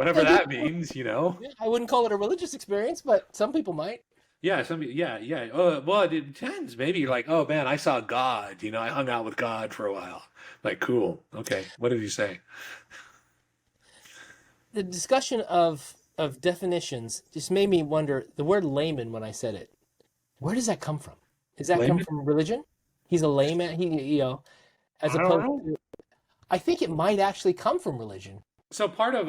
whatever that means, you know. Yeah, I wouldn't call it a religious experience, but some people might. Yeah, yeah. Oh, well, it depends. Maybe you're like, oh man, I saw God. You know, I hung out with God for a while. Like, cool. Okay, what did he say? The discussion of definitions just made me wonder the word layman when I said it. Where does that come from? Does that come Layman? from religion? He's a layman. As I don't opposed know. to, I think it might actually come from religion. So part of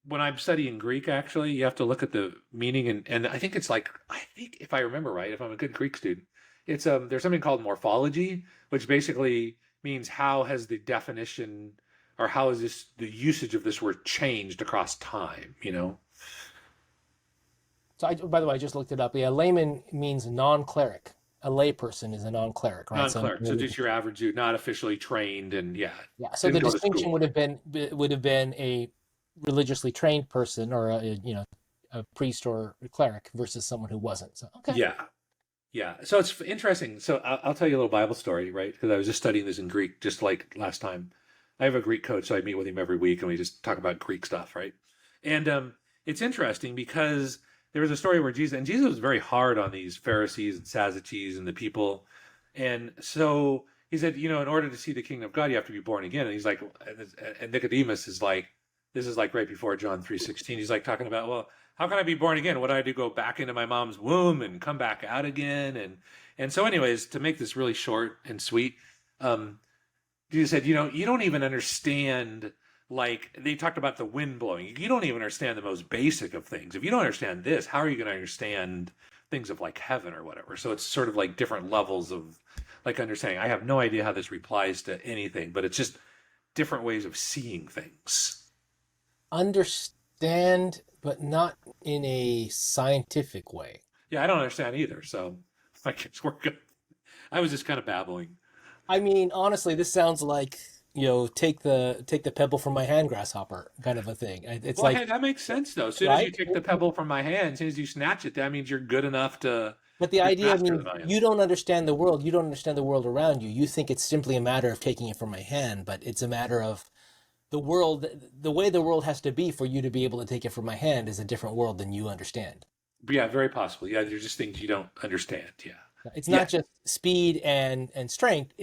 when I'm studying Greek, actually, you have to look at the meaning, and I think it's like, I think if I remember right, if I'm a good Greek student, it's there's something called morphology, which basically means how has the definition or how is this the usage of this word changed across time, you know? So, by the way, I just looked it up. Yeah, layman means non-cleric. A layperson is a non-cleric, right? So, Non-cleric, so just your average dude, not officially trained, and yeah, yeah. So didn't the go to distinction school. would have been a religiously trained person or a priest or a cleric versus someone who wasn't. So okay. Yeah, yeah. So it's interesting. So I'll tell you a little Bible story, right? Because I was just studying this in Greek just like last time. I have a Greek coach, so I meet with him every week and we just talk about Greek stuff, right? And it's interesting because there was a story where Jesus was very hard on these Pharisees and Sadducees and the people. And so he said, you know, in order to see the kingdom of God, you have to be born again. And he's like, and Nicodemus is like, this is like right before John 3:16. He's like talking about, well, how can I be born again? What I do go back into my mom's womb and come back out again? And so, anyways, to make this really short and sweet, um, Jesus said, you know, you don't even understand. Like they talked about the wind blowing. You don't even understand the most basic of things. If you don't understand this, how are you going to understand things of like heaven or whatever? So it's sort of like different levels of like understanding. I have no idea how this replies to anything, but it's just different ways of seeing things. Understand, but not in a scientific way. Yeah, I don't understand either. So I guess we're good. I was just kind of babbling. I mean, honestly, this sounds like take the pebble from my hand, grasshopper, kind of a thing. It's Well, hey, like, that makes sense though. As soon as you right? take the pebble from my hand, as soon as you snatch it, that means you're good enough to, But the you're idea faster than means I am. you don't understand the world. You don't understand the world around you. You think it's simply a matter of taking it from my hand, but it's a matter of the world. The way the world has to be for you to be able to take it from my hand is a different world than you understand. But yeah, very possibly. Yeah, there's just things you don't understand. Yeah. It's Yeah. not just speed and strength.